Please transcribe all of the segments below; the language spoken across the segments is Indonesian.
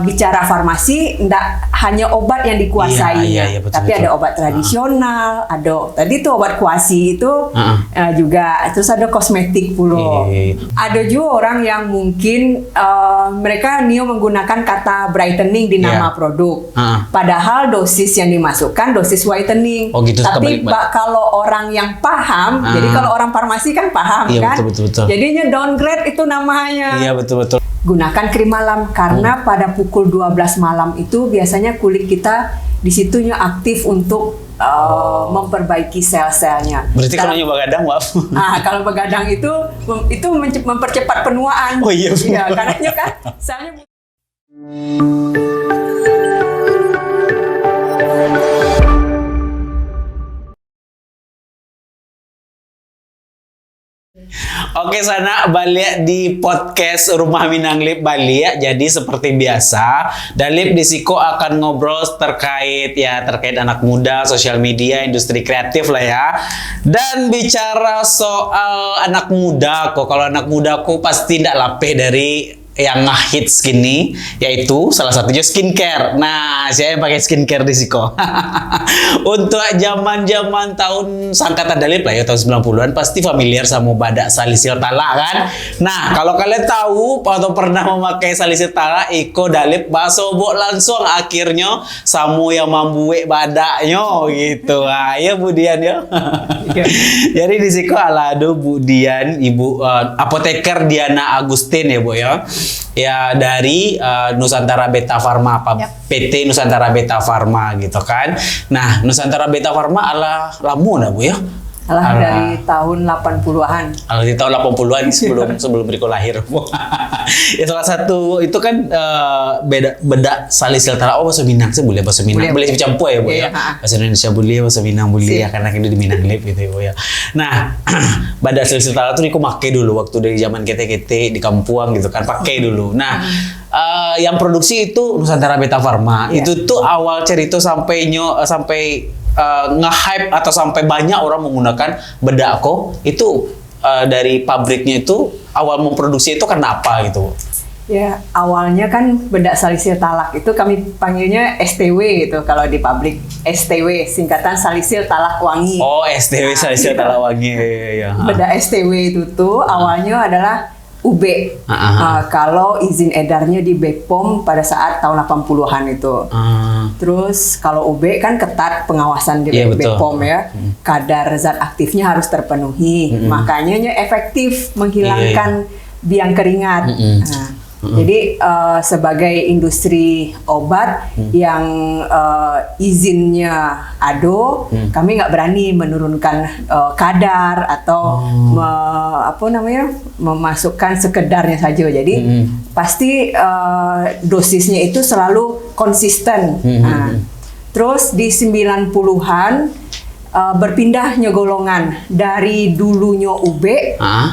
bicara farmasi, enggak hanya obat yang dikuasai, betul, tapi betul. ada obat tradisional, ada tadi tuh obat kuasi itu juga, terus ada kosmetik pula. Ada juga orang yang mungkin mereka menggunakan kata brightening di nama produk, padahal dosis yang dimasukkan dosis whitening. Oh gitu. Tapi kalau orang yang paham, jadi kalau orang farmasi kan paham kan, betul. jadinya downgrade itu namanya. Iya betul. Gunakan krim malam karena pada pukul 12 malam itu biasanya kulit kita di situnya aktif untuk memperbaiki sel-selnya. Berarti kalau begadang, maaf. Kalau begadang itu mempercepat penuaan. Oh iya. Iya, karena kan selnya. Oke, sana balik di podcast Rumah Minanglip Bali ya. Jadi seperti biasa, Dalip di Siko akan ngobrol terkait anak muda, sosial media, industri kreatif lah ya. Dan bicara soal anak muda kok, kalau anak muda kok pasti tidak lapeh dari yang ngehits gini, yaitu salah satunya skincare. Nah, saya yang pakai skincare di Siko. Untuk zaman-zaman tahun sangkatan Dalip lah ya, tahun 90-an pasti familiar sama badak salisil talak kan. Nah, kalau kalian tahu atau pernah memakai salisil talak, Iko Dalip basobok langsung akhirnya samu yang membuat badaknya gitu. Ya Bu Dian ya. Jadi di Siko alado Bu Dian, Ibu apoteker Diana Agustin ya Bu ya. Ya dari Nusantara Beta Pharma PT Nusantara Beta Pharma gitu kan. Nah, Nusantara Beta Pharma ala lamun Bu ya. Dari tahun 80-an. Di tahun 80-an sebelum Riko lahir. Ya salah satu itu kan bedak salisil talak. Oh, bahasa Minang sih boleh bahasa Minang. Boleh campur ya Bu ya. Bahasa Indonesia boleh, bahasa Minang boleh ya, karena itu di Minanglip gitu ya Bu ya. Nah, badak salisil talak tuh Riko pakai dulu waktu dari zaman kete-kete di kampung gitu kan, pakai dulu. Nah, yang produksi itu Nusantara Beta Pharma. Itu tuh awal cerita sampai nge-hype atau sampai banyak orang menggunakan bedak kok itu dari pabriknya itu awal memproduksi itu karena apa gitu? Ya, awalnya kan bedak salisil talak itu kami panggilnya STW gitu kalau di pabrik. STW singkatan salisil talak wangi. Oh, STW salisil talak wangi. Ya. Bedak STW itu tuh awalnya adalah UB. Kalau izin edarnya di BPOM pada saat tahun 80-an itu. Terus kalau UB kan ketat pengawasan di BPOM ya. Kadar zat aktifnya harus terpenuhi. Makanya efektif menghilangkan biang keringat. Jadi sebagai industri obat yang izinnya ADO, kami nggak berani menurunkan kadar atau memasukkan sekedarnya saja. Jadi pasti dosisnya itu selalu konsisten. Terus di 90-an berpindahnya golongan dari dulunya UB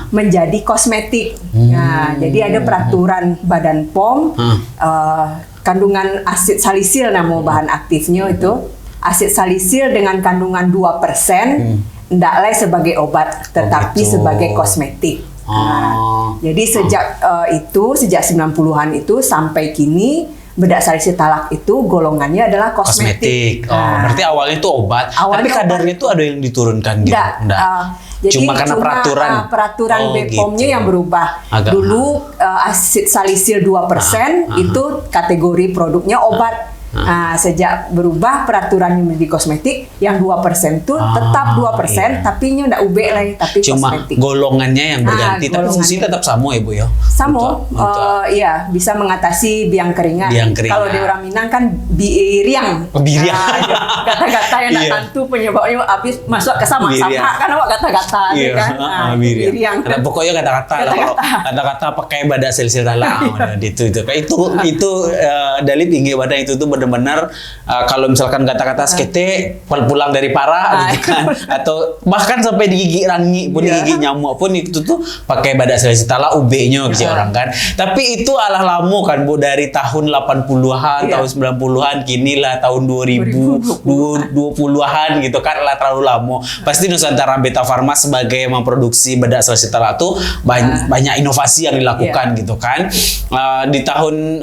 menjadi kosmetik. Nah, jadi ada peraturan Badan POM, kandungan asid salisil nama bahan aktifnya itu. Asid salisil dengan kandungan 2% ndaklah sebagai obat, tetapi sebagai kosmetik. Jadi sejak 90-an itu sampai kini bedak salisil talak itu golongannya adalah kosmetik. Berarti awalnya itu obat, tapi kadarnya itu ada yang diturunkan gitu? Enggak. Jadi cuma karena peraturan BPOM-nya gitu. yang berubah. Dulu asid salisil 2% itu kategori produknya obat. Sejak berubah peraturan menjadi kosmetik, yang 2% itu tetap 2%, tapi nya enggak UB lagi, tapi cuma kosmetik. Golongannya yang berganti, tapi fungsi tetap sama ya Bu ya? Sama, iya, bisa mengatasi biang keringat. Kalau di orang Minang kan biriang. Kata-kata yang tidak tentu penyebabnya habis masuk ke sama-sama kan awak kata-kata kan. Biriang. Pokoknya kata-kata pakai badak salisil talak itu Dalip ingat badak itu tuh benar-benar kalau misalkan kata-kata skete pulang dari parah gitu kan, atau bahkan sampai digigit rangi pun, digigit nyamuk pun itu tuh pakai badak Sulawesi Tala UB-nya gitu orang kan. Tapi itu alah lama kan Bu, dari tahun 80-an, tahun 90-an, kini lah tahun 2020-an gitu kan, lah terlalu lama. Pasti Nusantara Beta Pharma sebagai memproduksi badak Sulawesi Tala tuh banyak inovasi yang dilakukan gitu kan. Di tahun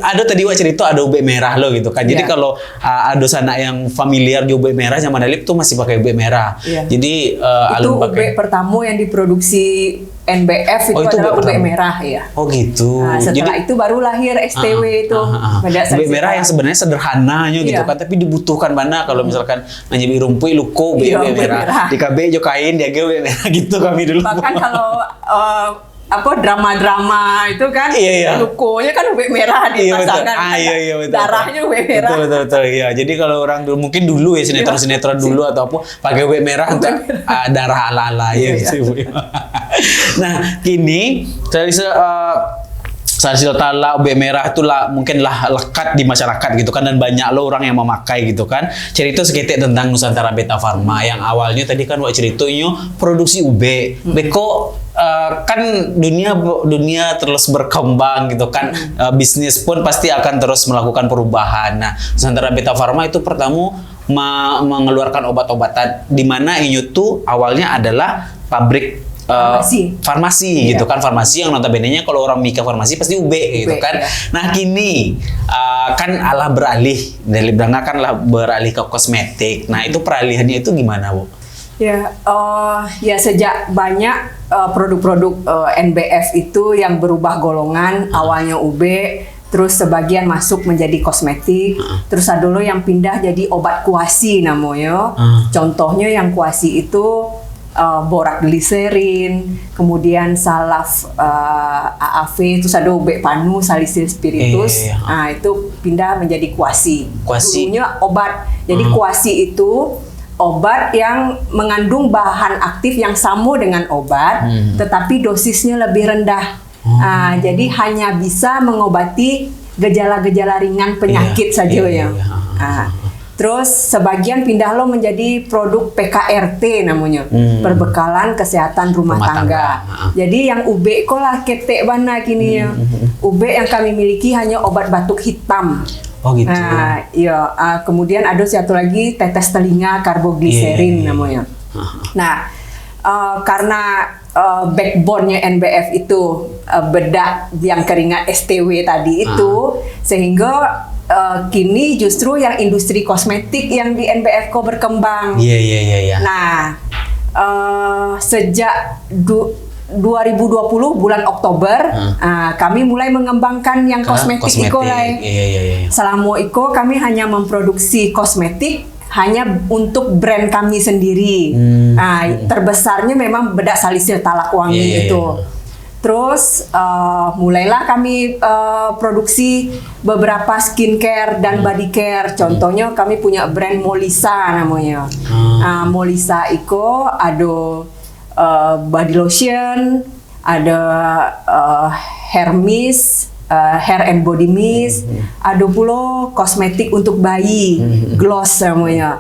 ada tadi Wak cerita ada ube merah lo gitu kan. Jadi kalau ada sana yang familiar di ube merah zaman Dalip tuh masih pakai ube merah. Jadi itu ube pertama yang diproduksi NBF itu adalah ube merah ya. Oh gitu. Nah, setelah itu baru lahir STW itu. Ube merah yang sebenarnya sederhananya gitu kan, tapi dibutuhkan mana kalau misalkan menjadi rumpui luko ube merah. Di KB jo kain dia ube merah gitu kami dulu. Bahkan kalau drama-drama itu kan lukonya kan ube merah dipasangkan. Betul. Darahnya ube merah. Betul. Iya. Jadi kalau orang dulu mungkin dulu ya sinetron dulu atau apa pakai ube merah untuk darah ala-ala ya gitu. Nah, kini Sulawesi Tala ube merah itulah mungkinlah lekat di masyarakat gitu kan, dan banyak lo orang yang memakai gitu kan. Cerita sedikit tentang Nusantara Beta Pharma yang awalnya tadi kan Wak ceritanya produksi ube. Beko kan dunia terus berkembang gitu kan, bisnis pun pasti akan terus melakukan perubahan. Nah, Nusantara Beta Pharma itu pertama mengeluarkan obat-obatan di mana ini tuh awalnya adalah pabrik farmasi gitu kan, farmasi yang notabene-nya kalau orang mikir farmasi pasti UB gitu kan. Nah kini kan alah beralih dari Branga kan lah beralih ke kosmetik. Nah itu peralihannya itu gimana Bu? Ya sejak banyak produk-produk NBF itu yang berubah golongan, awalnya UB, terus sebagian masuk menjadi kosmetik, terus ada dulu yang pindah jadi obat kuasi namanya. Contohnya yang kuasi itu borak gliserin, kemudian salaf AAV, terus ada ube panu, salisil spiritus. Nah itu pindah menjadi kuasi. Dulunya obat. Jadi kuasi itu obat yang mengandung bahan aktif yang sama dengan obat, tetapi dosisnya lebih rendah. Jadi hanya bisa mengobati gejala-gejala ringan penyakit saja ya. Terus sebagian pindah lo menjadi produk PKRT namanya, perbekalan kesehatan rumah tangga. Jadi yang ube kok lah ketek bana kini ya. Ube yang kami miliki hanya obat batuk hitam. Oh gitu. Kemudian ada satu lagi tetes telinga karbogliserin namanya. Nah, karena backbone-nya NBF itu bedak yang keringat STW tadi itu, sehingga kini justru yang industri kosmetik yang di NBF ko berkembang. Nah, sejak 2020 bulan Oktober kami mulai mengembangkan yang kosmetik Iko lah. Selama Iko kami hanya memproduksi kosmetik hanya untuk brand kami sendiri. Terbesarnya memang bedak salisil talak wangi itu. Terus mulailah kami produksi beberapa skincare dan body care. Contohnya kami punya brand Molisa namanya. Molisa Iko ada body lotion, ada hair mist, hair and body mist, ada pula kosmetik untuk bayi, gloss namanya,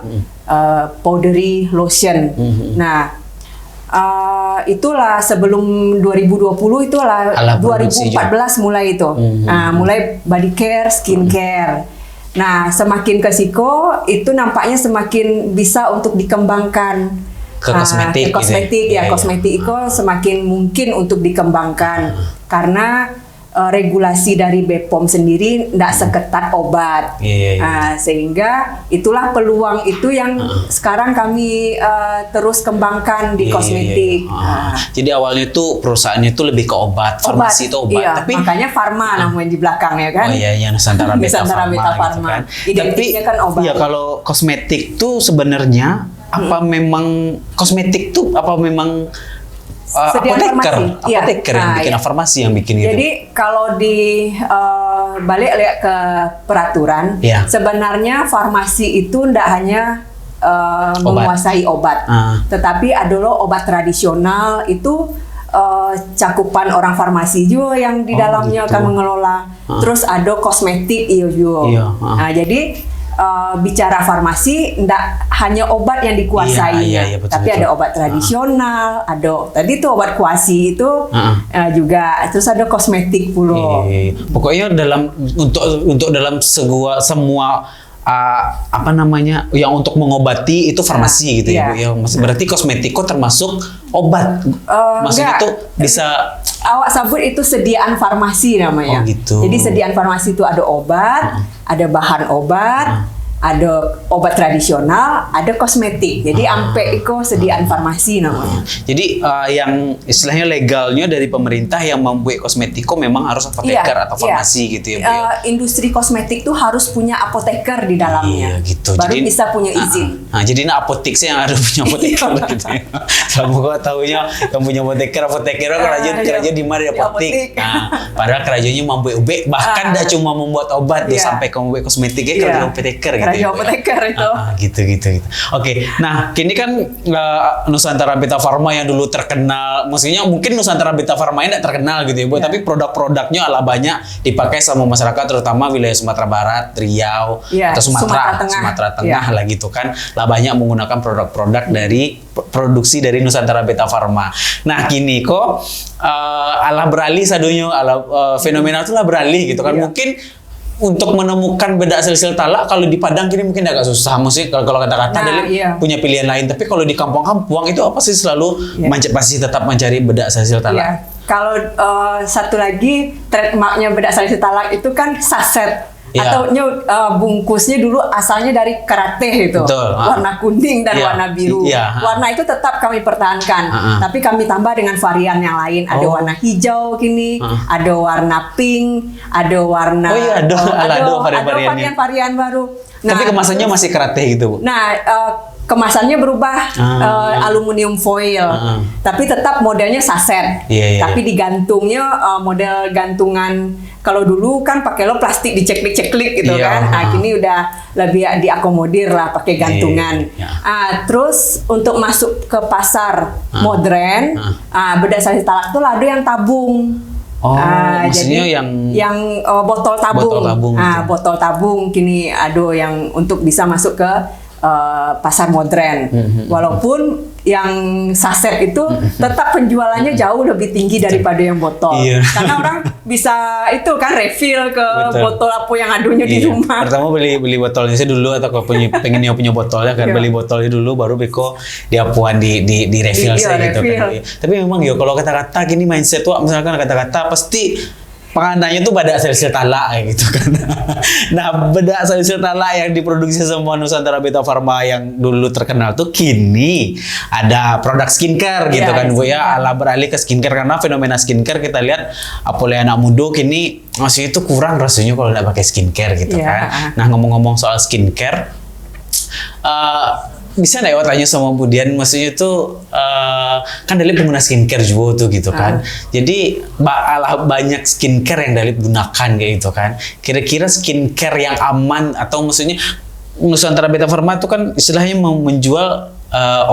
powdery lotion. Nah, itulah sebelum 2020 itulah 2014 mulai itu. Mulai body care, skincare. Nah, semakin ke siko itu nampaknya semakin bisa untuk dikembangkan ke kosmetik. Kosmetik itu semakin mungkin untuk dikembangkan karena regulasi dari BPOM sendiri tidak seketat obat. Sehingga itulah peluang itu yang sekarang kami terus kembangkan di kosmetik. Jadi awalnya itu perusahaannya itu lebih ke obat, farmasi itu obat. Tapi makanya Pharma namanya di belakangnya kan. Nusantara Beta Pharma. Gitu kan. Tapi kan obat. Ya kalau kosmetik tuh sebenarnya apa memang kosmetik tuh apa memang apoteker yang bikin farmasi yang bikin itu. Jadi kalau di balik lihat ke peraturan, sebenarnya farmasi itu tidak hanya menguasai obat, tetapi ada loh obat tradisional itu cakupan orang farmasi juga yang di dalamnya gitu. akan mengelola. Terus ada kosmetik juga. Iya. Nah, jadi bicara farmasi enggak hanya obat yang dikuasai, iya, betul, tapi ada obat tradisional, ada tadi tuh obat kuasi itu juga, terus ada kosmetik pula. Pokoknya untuk dalam semua apa namanya yang untuk mengobati itu farmasi gitu ya Bu. Ya, berarti kosmetiko termasuk obat. Maksudnya enggak. tuh bisa Awak sebut itu sediaan farmasi namanya. Oh gitu. Jadi sediaan farmasi itu ada obat, ada bahan obat, ada obat tradisional, ada kosmetik. Jadi ampe itu sediaan farmasi namanya. Jadi yang istilahnya legalnya dari pemerintah yang membuat kosmetiko memang harus apoteker atau farmasi gitu ya Bu. Industri kosmetik tuh harus punya apoteker di dalamnya. Iya gitu. Baru jadi, bisa punya izin. Jadi apotek sih yang harus punya apoteker gitu ya. Kamu kok tahunya yang punya apoteker kerajaan di mana apotek. Padahal kerajaannya membuat ube, bahkan tidak cuma membuat obat sampai ke membuat kosmetiknya kerajaan apoteker gitu. Kerajaan apoteker itu. Gitu. Oke, nah kini kan Nusantara Beta Pharma yang dulu terkenal, maksudnya mungkin Nusantara Beta Pharma ini tidak terkenal gitu ya Bu, tapi produk-produknya ala banyak dipakai sama masyarakat terutama wilayah Sumatera Barat, Riau, atau Sumatera Tengah lah gitu kan, lah banyak menggunakan produk-produk dari produksi dari Nusantara Beta Pharma. Nah kini kok ala beralih sadunya, fenomena itu lah beralih gitu kan, mungkin untuk menemukan bedak sel-sel talak kalau di Padang kini mungkin agak susah. Maksudnya kalau kata-kata punya pilihan lain. Tapi kalau di kampung-kampung itu apa sih selalu pasti tetap mencari bedak sel-sel talak. Kalau satu lagi trademarknya bedak sel-sel talak itu kan saset. Atau bungkusnya dulu asalnya dari karate itu. Betul. Warna kuning dan warna biru. Warna itu tetap kami pertahankan. Tapi kami tambah dengan varian yang lain. Ada warna hijau kini, ada warna pink, ada warna ada varian-varian baru. Nah, tapi kemasannya masih karate gitu Bu. Nah, kemasannya berubah aluminium foil, tapi tetap modelnya saset. Tapi digantungnya model gantungan. Kalau dulu kan pakai plastik diceklik-ceklik gitu kan. Nah, kini udah lebih diakomodir lah pakai gantungan. Terus untuk masuk ke pasar modern, bedak sel talak tuh ada yang tabung. Maksudnya jadi yang botol tabung. Botol tabung kini ada yang untuk bisa masuk ke pasar modern. Walaupun yang saset itu tetap penjualannya jauh lebih tinggi daripada yang botol. Karena orang bisa itu kan refill ke botol apa yang adunya di rumah. Pertama beli botolnya sih dulu, atau kalau pengen punya botolnya kan beli botolnya dulu baru beko diapuan di refill saya gitu kan. Tapi memang kalau kata-kata gini mindset tuh misalkan kata-kata pasti pengantarnya tuh bedak sel-sel talak gitu kan. Nah, bedak sel-sel talak yang diproduksi sama Nusantara Beta Pharma yang dulu terkenal tuh kini ada produk skincare gitu kan Bu ya, ala beralih ke skincare karena fenomena skincare kita lihat apalagi anak muda kini masih itu kurang rasanya kalau nggak pakai skincare gitu kan. Nah, ngomong-ngomong soal skincare, bisa nggak ya tanya sama Bu Dian, maksudnya itu kan Dalip pengguna skincare juga tuh gitu kan. Jadi banyak skincare yang Dalip gunakan kayak gitu kan. Kira-kira skincare yang aman atau maksudnya Nusantara Beta Pharma itu kan istilahnya menjual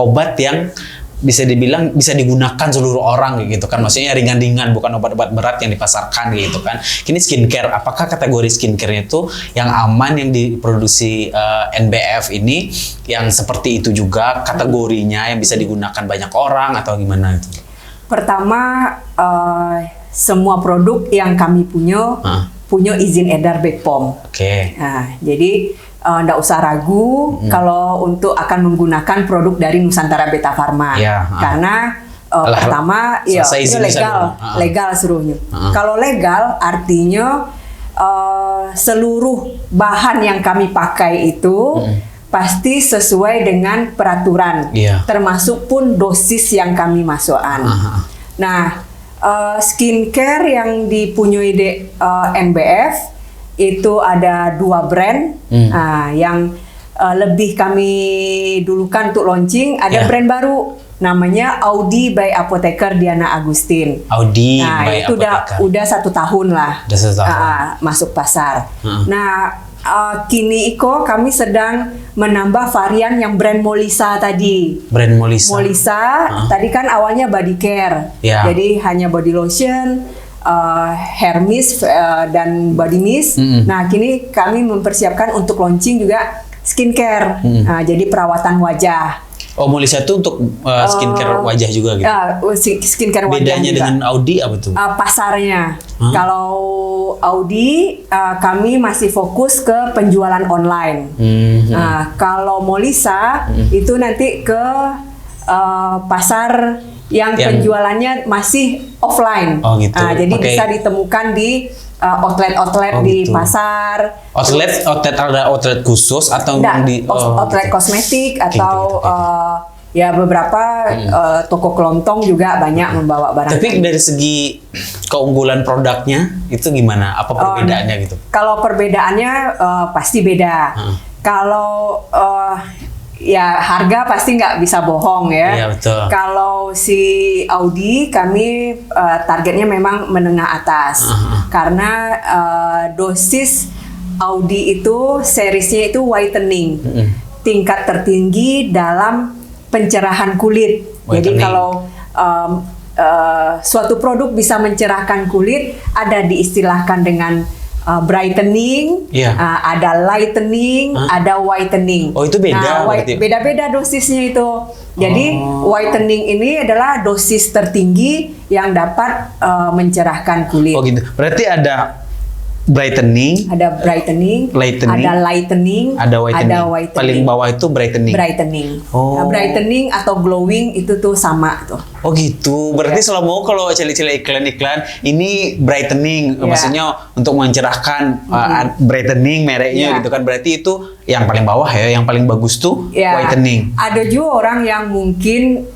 obat yang bisa dibilang bisa digunakan seluruh orang gitu kan, maksudnya ringan-ringan, bukan obat-obat berat yang dipasarkan gitu kan. Kini skincare, apakah kategori skincare-nya itu yang aman yang diproduksi NBF ini yang seperti itu juga kategorinya yang bisa digunakan banyak orang atau gimana itu? Pertama, semua produk yang kami punya izin edar BPOM. Nah, jadi nggak usah ragu kalau untuk akan menggunakan produk dari Nusantara Beta Pharma, karena pertama itu legal seluruhnya. Kalau legal artinya seluruh bahan yang kami pakai itu pasti sesuai dengan peraturan, termasuk pun dosis yang kami masukkan. Nah, skincare yang dipunyai NBF itu ada 2 brand yang lebih kami dulukan untuk launching. Ada brand baru namanya Audi by Apoteker Diana Agustin. Audi by itu udah 1 tahun lah masuk pasar. Nah, kini Iko kami sedang menambah varian yang brand Molisa tadi. Brand Molisa. Molisa tadi kan awalnya body care, jadi hanya body lotion, hair mist dan body mist. Nah kini kami mempersiapkan untuk launching juga skincare, jadi perawatan wajah. Oh, Molisa itu untuk skincare wajah juga gitu? Skincare wajah. Bedanya juga dengan Audi apa tuh? Pasarnya. Kalau Audi, kami masih fokus ke penjualan online. Kalau Molisa, itu nanti ke pasar yang penjualannya masih offline. Oh, gitu. Jadi bisa ditemukan di outlet di pasar. Outlet ada outlet khusus atau outlet kosmetik atau ya beberapa toko kelontong juga banyak membawa barang. Tapi dari segi keunggulan produknya itu gimana? Apa perbedaannya gitu? Kalau perbedaannya pasti beda. Kalau ya harga pasti nggak bisa bohong ya. Iya, betul. Kalau si Audi kami targetnya memang menengah atas karena dosis Audi itu seriesnya itu whitening, tingkat tertinggi dalam pencerahan kulit. Jadi kalau suatu produk bisa mencerahkan kulit, ada diistilahkan dengan brightening, ada lightening, ada whitening. Oh, itu beda. Beda-beda dosisnya itu. Jadi whitening ini adalah dosis tertinggi yang dapat mencerahkan kulit. Oh gitu. Berarti ada brightening, ada lightening, ada whitening. Paling bawah itu brightening. Brightening atau glowing itu tuh sama tuh. Oh gitu. Berarti selama kalau cili-cili iklan-iklan ini brightening, maksudnya untuk mencerahkan brightening mereknya gitu kan. Berarti itu yang paling bawah ya, yang paling bagus tuh whitening. Ada juga orang yang mungkin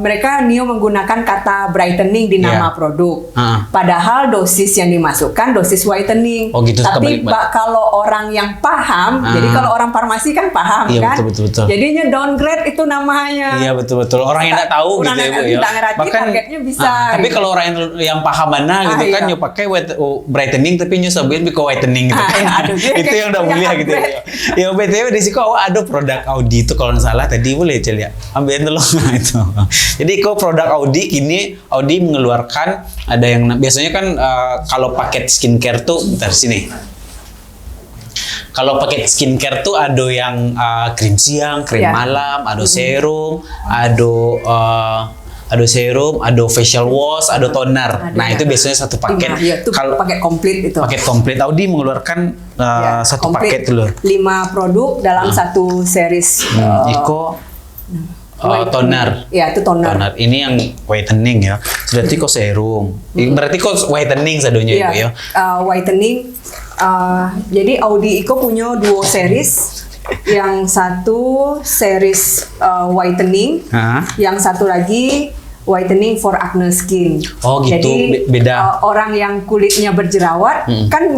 mereka menggunakan kata brightening di nama produk. Padahal dosis yang dimasukkan dosis whitening. Oh gitu. Tapi kalau orang yang paham, jadi kalau orang farmasi kan paham kan. Betul. Jadinya downgrade itu namanya. Iya betul. Orang yang nggak tahu gitu ya Bu ya. Bahkan targetnya bisa. Tapi kalau orang yang paham mana gitu kan nyu pakai brightening tapi nyu sabihin ke whitening gitu kan. Itu yang udah mulia gitu ya. Ya BTW di sini ada produk Audi itu kalau nggak salah tadi boleh cel ya. Ambilin dulu itu. Jadi kok produk Audi kini Audi mengeluarkan ada yang biasanya kan kalau paket skincare tuh dari sini. Kalau paket skincare tuh ada yang krim siang, krim malam, ada serum, ada facial wash, ada toner. Nah, itu biasanya satu paket. Kalau paket komplit itu. Paket komplit. Audi mengeluarkan satu paket dulu. 5 produk dalam satu series. Iko toner. Ya, itu toner. Ini yang whitening ya. Berarti kok serum. Berarti kok whitening sadonya Ibu ya. Whitening. Jadi Audi Iko punya 2 series. Yang satu series whitening, yang satu lagi whitening for acne skin. Oh gitu. Jadi beda. Orang yang kulitnya berjerawat kan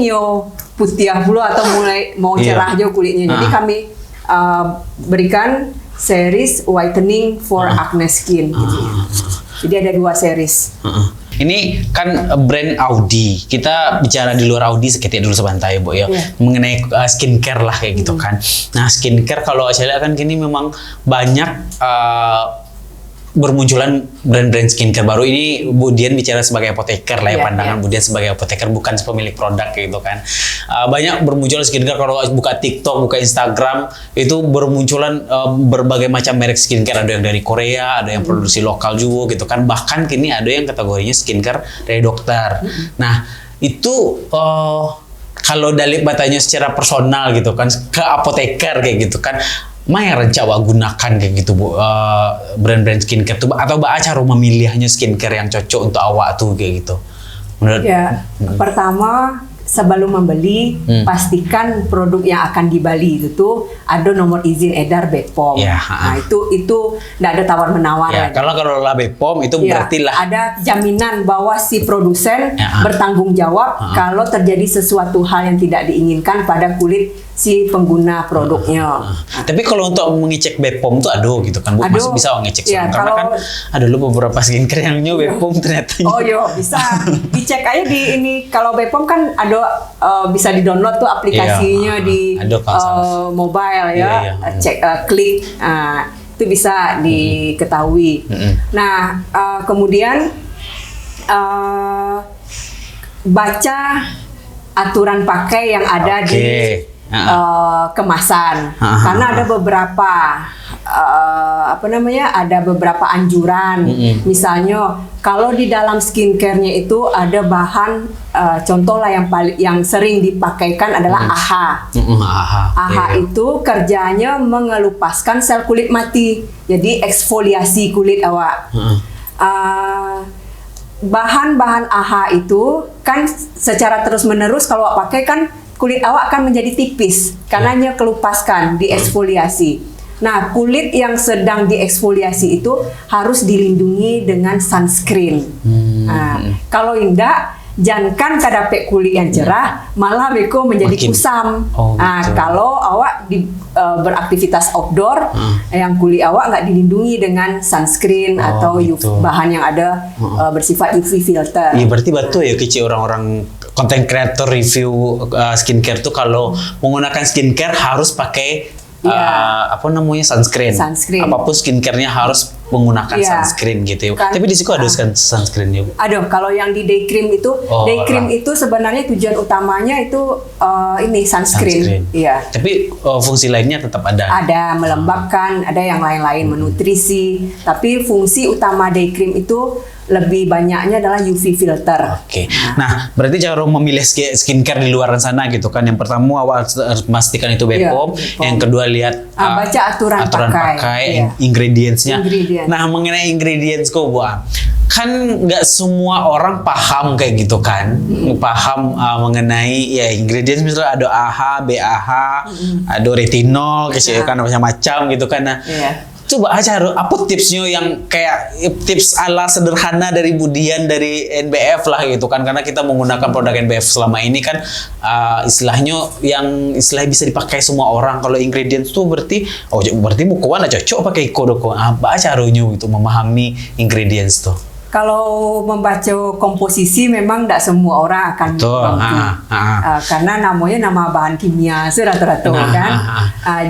putih bulu atau mulai mau cerah aja kulitnya. Jadi kami berikan series whitening for acne skin. Gitu. Jadi ada 2 series. Ini kan brand Audi. Kita bicara di luar Audi seketik dulu sebentar ya, Bu ya. Mengenai skincare lah kayak gitu kan. Nah, skincare kalau saya lihat kan kini memang banyak bermunculan brand-brand skincare baru. Ini Bu Dian bicara sebagai apoteker lah ya, pandangan Bu Dian sebagai apoteker, bukan pemilik produk gitu kan. Banyak bermunculan skincare, kalau buka TikTok, buka Instagram, itu bermunculan berbagai macam merek skincare. Ada yang dari Korea, ada yang produksi lokal juga gitu kan. Bahkan kini ada yang kategorinya skincare dari dokter. Nah, itu kalau dari batanya secara personal gitu kan, ke apoteker kayak gitu kan, yang rencana gunakan kayak gitu Bu, brand-brand skincare tuh, atau cara memilihnya skincare yang cocok untuk awak tuh kayak gitu menurut pertama sebelum membeli pastikan produk yang akan dibeli itu tuh ada nomor izin edar BPOM. Nah itu nggak ada tawar menawar. Kalau lah BPOM itu berarti lah ada jaminan bahwa si produsen bertanggung jawab kalau terjadi sesuatu hal yang tidak diinginkan pada kulit si pengguna produknya. Tapi kalau untuk mengecek BPOM tuh gitu kan, Bu, masih bisa ngecek ya, karena kan ada dulu beberapa skincare yang BPOM ternyata. Oh iya, bisa dicek aja di ini. Kalau BPOM kan ada bisa di-download tuh aplikasinya di mobile ya. Cek klik itu bisa diketahui. Nah, kemudian baca aturan pakai yang ada di kemasan, karena ada beberapa ada beberapa anjuran. Misalnya kalau di dalam skincare-nya itu ada bahan contoh lah yang sering dipakaikan adalah AHA. AHA itu kerjanya mengelupaskan sel kulit mati, jadi eksfoliasi kulit awak. Bahan-bahan AHA itu kan secara terus-menerus kalau awak pakai kan kulit awak akan menjadi tipis karena hanya kelupaskan, dieksfoliasi. Nah, kulit yang sedang dieksfoliasi itu harus dilindungi dengan sunscreen. Kalau tidak, jangan kadapek kulit yang cerah, malah beko menjadi kusam. Kalau awak beraktivitas outdoor, yang kulit awak nggak dilindungi dengan sunscreen atau bahan yang ada bersifat UV filter. Iya, berarti betul ya kecil orang-orang content creator review skincare tuh kalau menggunakan skincare harus pakai sunscreen. Apapun skincare-nya harus menggunakan sunscreen gitu ya. Tapi di situ ada sunscreen ya, Bu? Ada. Kalau yang di day cream itu, itu sebenarnya tujuan utamanya itu ini sunscreen. Iya. Tapi fungsi lainnya tetap ada. Ada, melembabkan, ada yang lain-lain, menutrisi. Tapi fungsi utama day cream itu lebih banyaknya adalah UV filter. Nah, berarti cara memilih skincare di luar sana gitu kan. Yang pertama awal harus memastikan itu BPOM. Yang kedua lihat baca aturan pakai. Ingredients-nya. Nah, mengenai ingredients kok, Bu, kan nggak semua orang paham kayak gitu kan. Paham mengenai ingredients, misalnya ada AHA, BAH, ada retinol, kan macam-macam gitu kan. Nah, coba aja apa tipsnya yang kayak tips ala sederhana dari Budian dari NBF lah gitu kan, karena kita menggunakan produk NBF selama ini kan istilahnya bisa dipakai semua orang. Kalau ingredients tuh berarti mukawan cocok pakai kodoko apa caranya gitu memahami ingredients tuh. Kalau membaca komposisi memang tidak semua orang akan mampu, karena namanya nama bahan kimia rata-rata kan.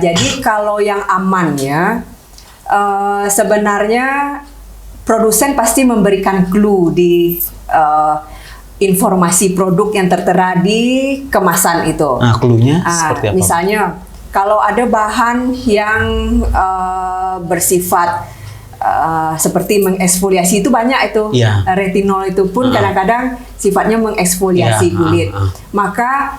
Jadi kalau yang amannya sebenarnya produsen pasti memberikan clue di informasi produk yang tertera di kemasan itu. Cluenya seperti apa? Misalnya kalau ada bahan yang bersifat seperti mengeksfoliasi itu banyak itu. Retinol itu pun kadang-kadang sifatnya mengeksfoliasi kulit. Maka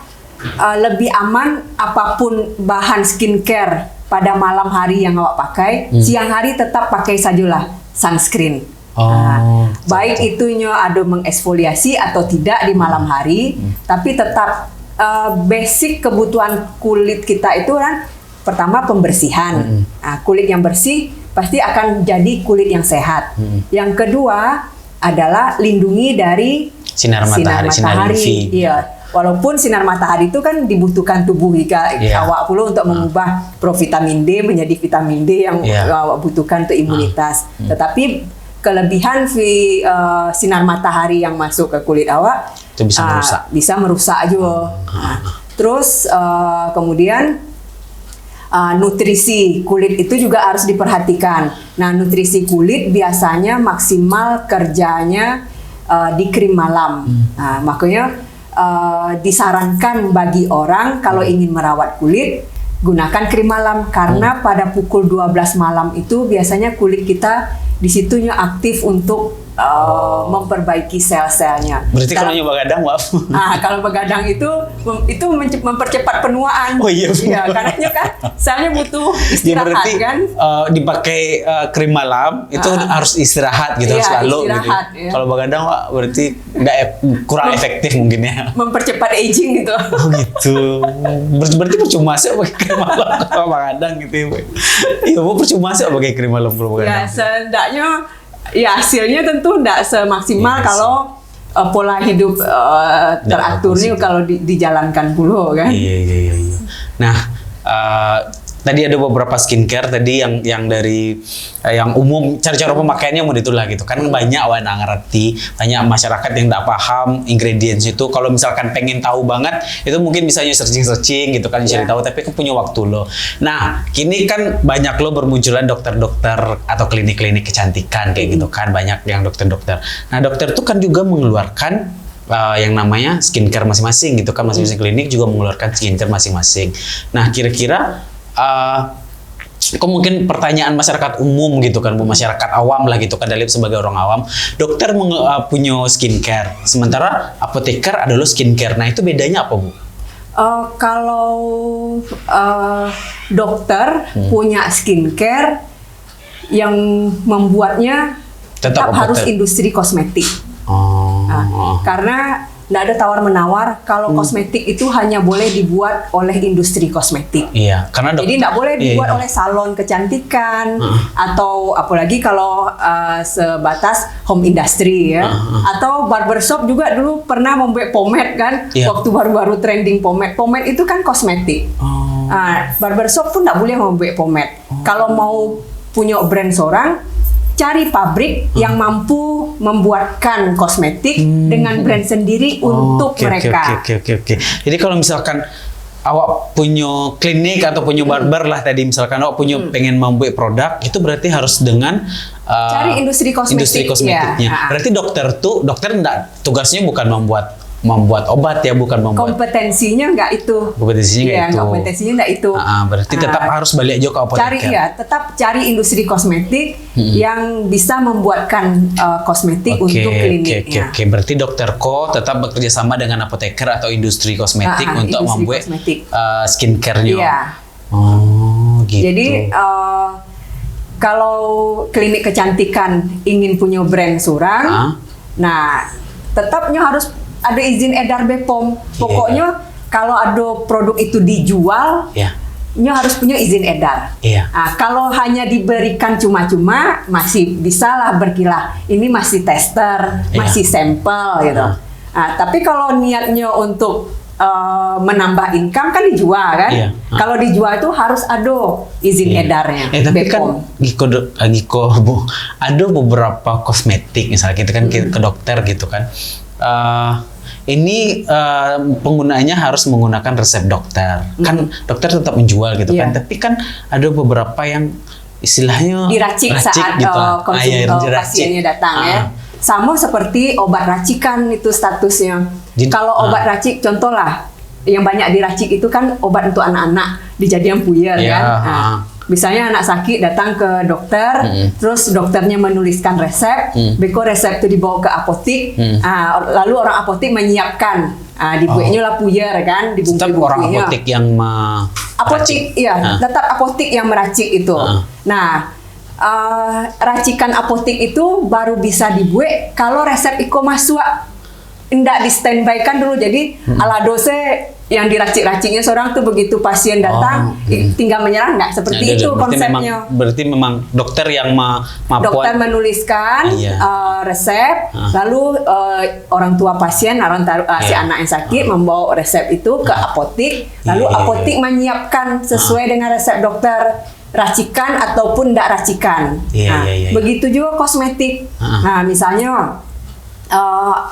lebih aman apapun bahan skincare pada malam hari yang awak pakai, siang hari tetap pakai sajalah sunscreen. Baik itunya ada mengeksfoliasi atau tidak di malam hari, tapi tetap basic kebutuhan kulit kita itu kan pertama pembersihan. Kulit yang bersih pasti akan jadi kulit yang sehat. Yang kedua adalah lindungi dari sinar matahari. Walaupun sinar matahari itu kan dibutuhkan tubuh awak pula untuk mengubah provitamin D menjadi vitamin D yang awak butuhkan untuk imunitas. Tetapi kelebihan sinar matahari yang masuk ke kulit awak itu bisa merusak juga. Terus kemudian nutrisi kulit itu juga harus diperhatikan. Nah, nutrisi kulit biasanya maksimal kerjanya di krim malam. Makanya disarankan bagi orang kalau ingin merawat kulit gunakan krim malam, karena pada pukul 12 malam itu biasanya kulit kita di situnya aktif untuk memperbaiki sel-selnya. Berarti kalau begadang, maaf. Kalau begadang itu mempercepat penuaan. Iya, karena kan selnya butuh istirahat kan. Dipakai krim malam itu harus istirahat gitu selalu gitu. Kalau begadang berarti kurang efektif mungkin ya. Mempercepat aging gitu. Gitu. Berarti percuma sih pakai krim malam kalau begadang gitu. Iya, percuma sih pakai krim malam kalau begadang. Seenggaknya hasilnya tentu tidak semaksimal kalau pola hidup teraturnya kalau dijalankan dulu kan. Iya. Nah, tadi ada beberapa skincare tadi yang dari yang umum cara-cara pemakaiannya mau itulah gitu kan banyak nggak ngerti, banyak masyarakat yang nggak paham ingredients itu. Kalau misalkan pengen tahu banget itu mungkin misalnya searching gitu kan cari tahu, tapi kan punya waktu lo. Nah kini kan banyak lo bermunculan dokter-dokter atau klinik-klinik kecantikan kayak gitu kan, banyak yang dokter-dokter. Nah dokter tuh kan juga mengeluarkan yang namanya skincare masing-masing gitu kan, masing-masing klinik juga mengeluarkan skincare masing-masing. Nah kira-kira kok mungkin pertanyaan masyarakat umum gitu kan, masyarakat awam lah gitu kan, Dalip sebagai orang awam, dokter punya skincare, sementara apoteker adalah skincare. Nah itu bedanya apa Bu? Kalau dokter punya skincare yang membuatnya tetap harus industri kosmetik. Karena nggak ada tawar-menawar kalau kosmetik itu hanya boleh dibuat oleh industri kosmetik. Iya, karena jadi nggak boleh dibuat oleh salon kecantikan atau apalagi kalau sebatas home industry ya. Atau barbershop juga dulu pernah membuat pomade kan, waktu baru-baru trending pomade. Pomade itu kan kosmetik. Barbershop pun nggak boleh membuat pomade. Kalau mau punya brand seorang, cari pabrik yang mampu membuatkan kosmetik dengan brand sendiri untuk mereka. Oke. Jadi kalau misalkan awak punya klinik atau punya barber lah tadi, misalkan awak punya pengen membuat produk, itu berarti harus dengan cari industri kosmetiknya. Berarti dokter enggak, tugasnya bukan membuat obat ya, bukan membuat. Kompetensinya enggak itu. Kompetensinya enggak itu. Berarti tetap harus balik juga ke apoteker. Tetap cari industri kosmetik yang bisa membuatkan kosmetik untuk kliniknya. Oke. Berarti dokter Ko tetap bekerja sama dengan apoteker atau industri kosmetik untuk membuat skincare-nya. Iya. Oh, gitu. Jadi kalau klinik kecantikan ingin punya brand seorang, nah tetapnya harus ada izin edar BPOM. Pokoknya kalau ada produk itu dijual, nya harus punya izin edar. Kalau hanya diberikan cuma-cuma, masih bisa lah berkilah. Ini masih tester, masih sampel gitu. Tapi kalau niatnya untuk menambah income kan dijual kan. Kalau dijual itu harus ada izin edarnya. Tapi kan Bu, ada beberapa kosmetik misalnya kita kan ke dokter gitu kan. Ini penggunaannya harus menggunakan resep dokter. Kan dokter tetap menjual gitu kan. Tapi kan ada beberapa yang istilahnya diracik saat gitu. Pasiennya datang ya. Sama seperti obat racikan itu statusnya. Kalau obat racik, contoh lah, yang banyak diracik itu kan obat untuk anak-anak dijadikan puyer kan. Misalnya anak sakit datang ke dokter, terus dokternya menuliskan resep, beko resep itu dibawa ke apotik, lalu orang apotik menyiapkan, dibuatnya lah puyer kan, dibungkus orang apotik yang apotik, tetap apotik yang meracik itu. Nah, racikan apotik itu baru bisa dibuat kalau resep iko masuk, ndak di standby kan dulu. Jadi ala dose yang diracik-raciknya seorang tuh begitu pasien datang tinggal menyerah, nggak seperti itu konsepnya. Berarti memang dokter yang dokter menuliskan resep, lalu orang tua pasien, si anak yang sakit membawa resep itu ke apotik, lalu apotik menyiapkan sesuai dengan resep dokter, racikan ataupun tidak racikan. Begitu juga kosmetik. Nah, misalnya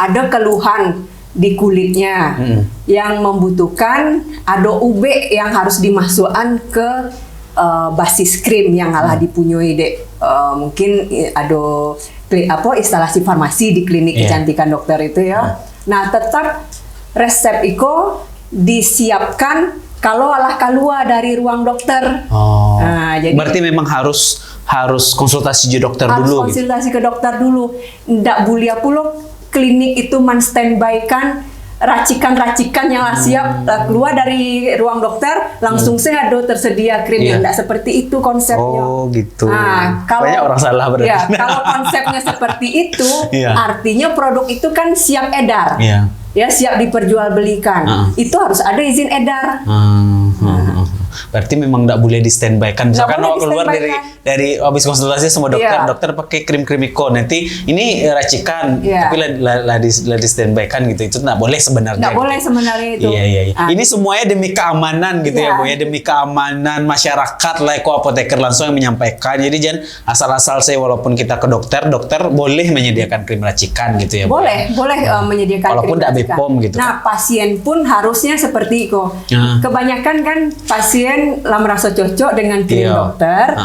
ada keluhan di kulitnya yang membutuhkan ada UB yang harus dimasukkan ke basis krim yang alah dipunyai mungkin ada instalasi farmasi di klinik kecantikan dokter itu ya. Nah, tetap resep itu disiapkan kalau alah keluar dari ruang dokter. Jadi berarti memang harus konsultasi ke dokter dulu. Harus konsultasi ke dokter dulu. Ndak bulia pula klinik itu men-standby-kan racikan-racikan yang siap keluar dari ruang dokter langsung saya ada tersedia krim yang tidak seperti itu konsepnya. Oh gitu. Kalau banyak orang salah berarti. Kalau konsepnya seperti itu, artinya produk itu kan siap edar. Ya, siap diperjualbelikan. Itu harus ada izin edar. Berarti memang nggak boleh di standby kan. Misalkan awak keluar dari habis konsultasi sama dokter, dokter pakai krim Iko. Nanti ini racikan, tapi lah di standby kan gitu. Itu nggak boleh sebenarnya. Nggak boleh sebenarnya itu. Iya. Ini semuanya demi keamanan gitu ya, Bu ya, demi keamanan masyarakat lah. Eko apoteker langsung yang menyampaikan. Jadi jangan asal-asal saya walaupun kita ke dokter boleh menyediakan krim racikan gitu ya, Bu. Boleh menyediakan walaupun krim racikan. BPOM gitu. Nah, pasien pun harusnya seperti itu. Kebanyakan kan pasien lah merasa cocok dengan krim dokter.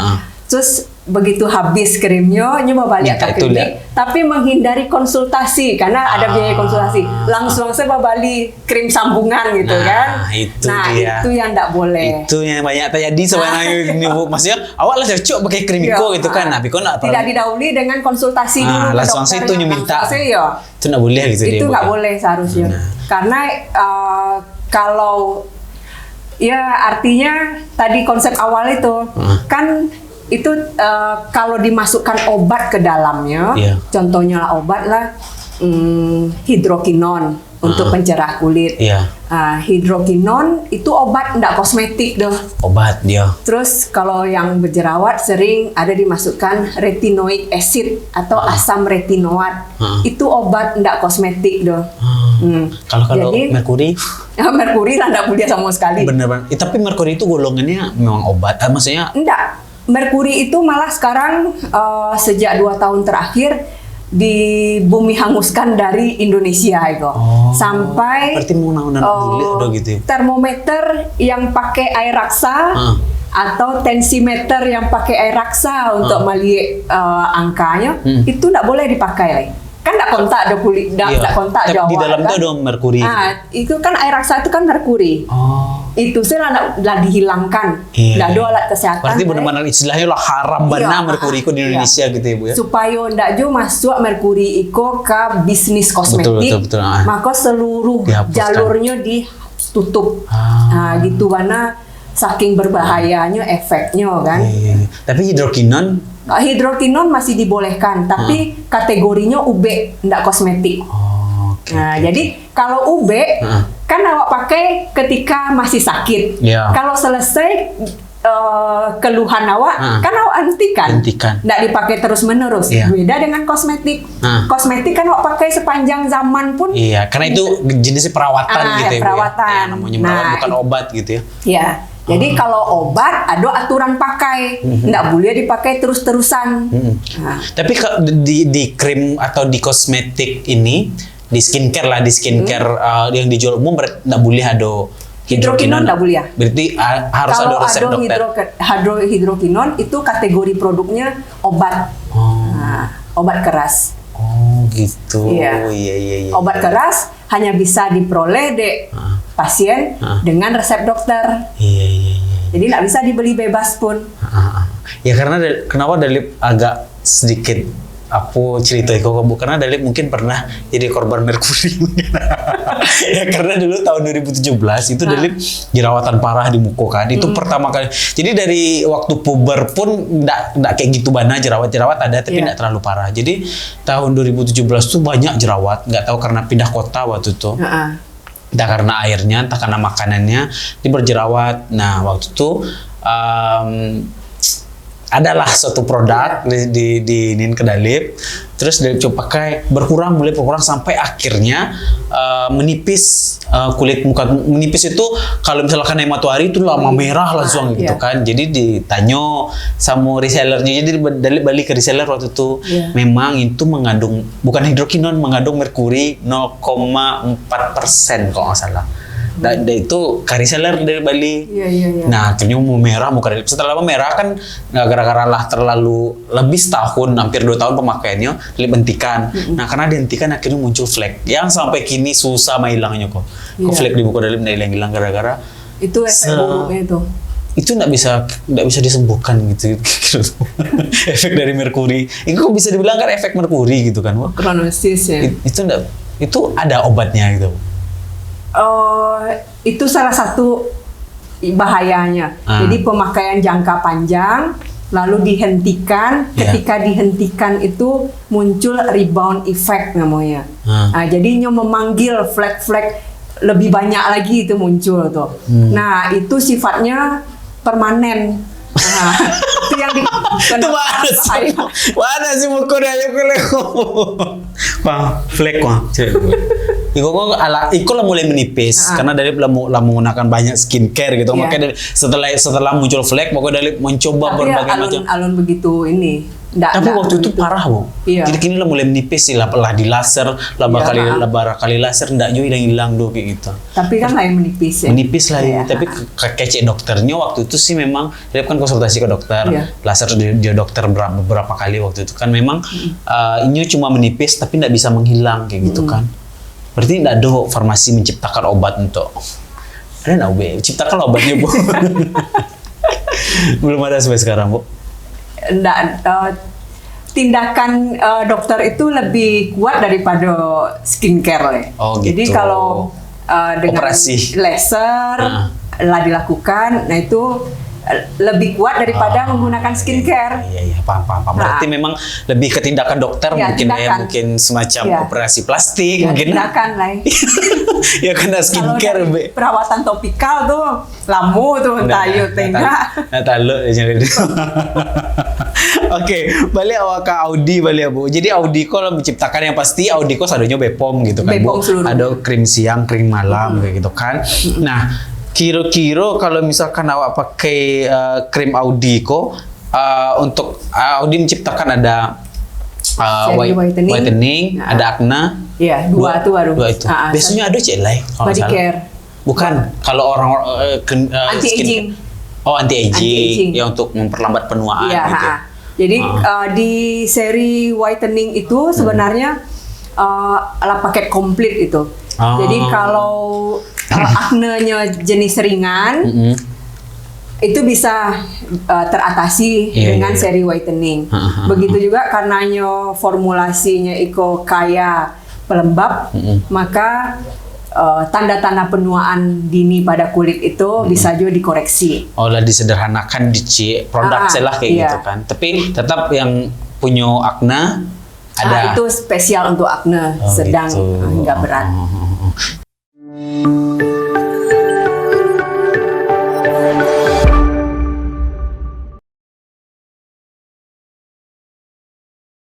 Terus begitu habis krimnya nyoba balik ke klinik, tapi menghindari konsultasi karena ada biaya konsultasi. Langsung saya balik krim sambungan gitu kan. Itu yang enggak boleh. Itu yang banyak terjadi sebenarnya ini, Bu. Maksudnya awak lah cocok pakai krim Iko gitu kan. Tapi kok tidak didahului dengan konsultasi dulu ke langsung dokter. Itu minta. Itu enggak boleh gitu dia. Itu enggak boleh seharusnya. Karena kalau artinya tadi konsep awal itu kan itu kalau dimasukkan obat ke dalamnya, contohnya lah obat lah hidrokinon untuk pencerah kulit. Hidrokinon itu obat, enggak kosmetik doh. Obat dia. Terus kalau yang berjerawat sering ada dimasukkan retinoic acid atau asam retinoat. Itu obat, enggak kosmetik doh. Kalau merkuri? Merkuri lah enggak boleh sama sekali. Bener. Tapi merkuri itu golongannya memang obat, maksudnya? Enggak. Merkuri itu malah sekarang sejak 2 tahun terakhir bumi hanguskan dari Indonesia itu. Sampai berarti gitu. Termometer yang pakai air raksa atau tensimeter yang pakai air raksa untuk melihat angkanya itu enggak boleh dipakai lagi. Kan enggak kontak ada kulit, enggak kontak jauh. Di dalam itu ada merkuri. Itu kan air raksa itu kan merkuri. Itu sih lah dihilangkan. Nggak ada alat kesehatan. Berarti benar-benar istilahnya lah haram benar merkuri itu di Indonesia gitu ya, Bu ya. Supaya nggak juga masuk merkuri itu ke bisnis kosmetik. Betul. Maka seluruh jalurnya ditutup. Gitu karena saking berbahayanya efeknya kan. Tapi hidrokinon masih dibolehkan, tapi kategorinya UB, nggak kosmetik. Jadi kalau UB kan awak pakai ketika masih sakit. Kalau selesai keluhan awak, kan awak hentikan. Nggak dipakai terus-menerus. Beda dengan kosmetik. Kosmetik kan awak pakai sepanjang zaman pun. Karena itu jenisnya perawatan gitu ya. Perawatan. Namanya merawat bukan obat gitu ya. Jadi kalau obat ada aturan pakai, nggak boleh dipakai terus-terusan. Tapi di krim atau di kosmetik ini, di skincare yang dijual umum nggak boleh ada hidrokinon. Nggak boleh. Berarti harus ada resep dokter. Hidrokinon itu kategori produknya obat. Obat keras. Gitu. Iya. Obat keras hanya bisa diperoleh pasien dengan resep dokter. Iya. Jadi nggak bisa dibeli bebas pun. Ya karena kenapa Dalip agak sedikit cerita itu kamu karena Dalip mungkin pernah jadi korban merkuri. Ya karena dulu tahun 2017 itu Dalip jerawatan parah di muka kan. Itu pertama kali. Jadi dari waktu puber pun enggak kayak gitu banget jerawat ada tapi enggak terlalu parah. Jadi tahun 2017 tuh banyak jerawat, enggak tahu karena pindah kota waktu itu. Entah karena airnya, entah karena makanannya, dia berjerawat. Nah, waktu itu adalah suatu produk di ke Dalip, terus Dalip coba pakai berkurang sampai akhirnya menipis, kulit muka menipis itu kalau misalkan hematoari itu lama merah langsung gitu kan. Jadi ditanya sama resellernya, jadi Dalip balik ke reseller waktu itu, memang itu mengandung bukan hidrokinon, mengandung merkuri 0,4% kalau nggak salah. Dan itu reseller dari Bali. Nah, akhirnya mau merah muka Dalip. Setelah merah kan gara-gara lah terlalu lebih setahun, hampir 2 tahun pemakaiannya, Dalip hentikan. Nah, karena dihentikan akhirnya muncul flek yang sampai kini susah hilangnya kok. Flek di muka Dalip nggak hilang gara-gara itu efek buruknya itu. Itu nggak bisa disembuhkan gitu. Efek dari merkuri. Itu kok bisa dibilang kan efek merkuri gitu kan? Kronosis ya. Itu ada obatnya gitu. Itu salah satu bahayanya. Jadi pemakaian jangka panjang lalu dihentikan. Ketika dihentikan itu muncul rebound effect namanya. Jadinya memanggil flek-flek lebih banyak lagi itu muncul tuh. Nah, itu sifatnya permanen. Nah, itu yang di Itu mana sih muka dia Bang, flek Bang. Iko lah mulai menipis karena dari lah menggunakan banyak skincare gitu. Makanya setelah muncul flek, pokoknya dari mencoba berbagai macam. Alun begitu ini. Tapi waktu itu parah, Bu. Iya. Jadi kini lah mulai menipis sih, lah di laser, kali laser ndak juga hilang do kayak gitu. Tapi kan lain menipis ya. Menipis lah ya. Tapi kece dokternya waktu itu sih memang dia kan konsultasi ke dokter, laser dia dokter beberapa kali waktu itu kan memang ini cuma menipis tapi ndak bisa menghilang kayak gitu kan. Berarti ndak ada farmasi menciptakan obat untuk ada ndak Bu? Ciptakan obatnya, Bu. Belum ada sampai sekarang, Bu. Tindakan dokter itu lebih kuat daripada skincare ya. Oh, gitu. Jadi kalau dengan operasi laser lah dilakukan, nah itu lebih kuat daripada menggunakan skincare. Iya, paham. Berarti memang lebih ke tindakan dokter mungkin semacam operasi plastik mungkin. Tindakan lah. Ya karena skincare perawatan topikal tuh lamu tuh tayo tengah. Oke, balik awak ke Audi balik Bu. Jadi Audi kalau menciptakan yang pasti Audi kok sadonya Bepom gitu kan Bu. Ada krim siang, krim malam kayak gitu kan. Nah, kira-kira kalau misalkan awak pakai krim Audi kok untuk Audi menciptakan ada whitening, ada acne. Iya, dua baru. Dua itu. Biasanya ada Lai. Body care. Bukan. Kalau orang anti-aging. Oh, anti-aging. Ya untuk memperlambat penuaan gitu. Jadi di seri whitening itu sebenarnya paket komplit itu. Jadi kalau acne-nya jenis ringan, itu bisa teratasi dengan seri whitening. Begitu juga karenanya formulasinya Iko kaya pelembab, maka tanda-tanda penuaan dini pada kulit itu bisa juga dikoreksi. Oh, lah disederhanakan di produk lah kayak gitu kan. Tapi tetap yang punya acne ada. Itu spesial untuk acne sedang hingga berat.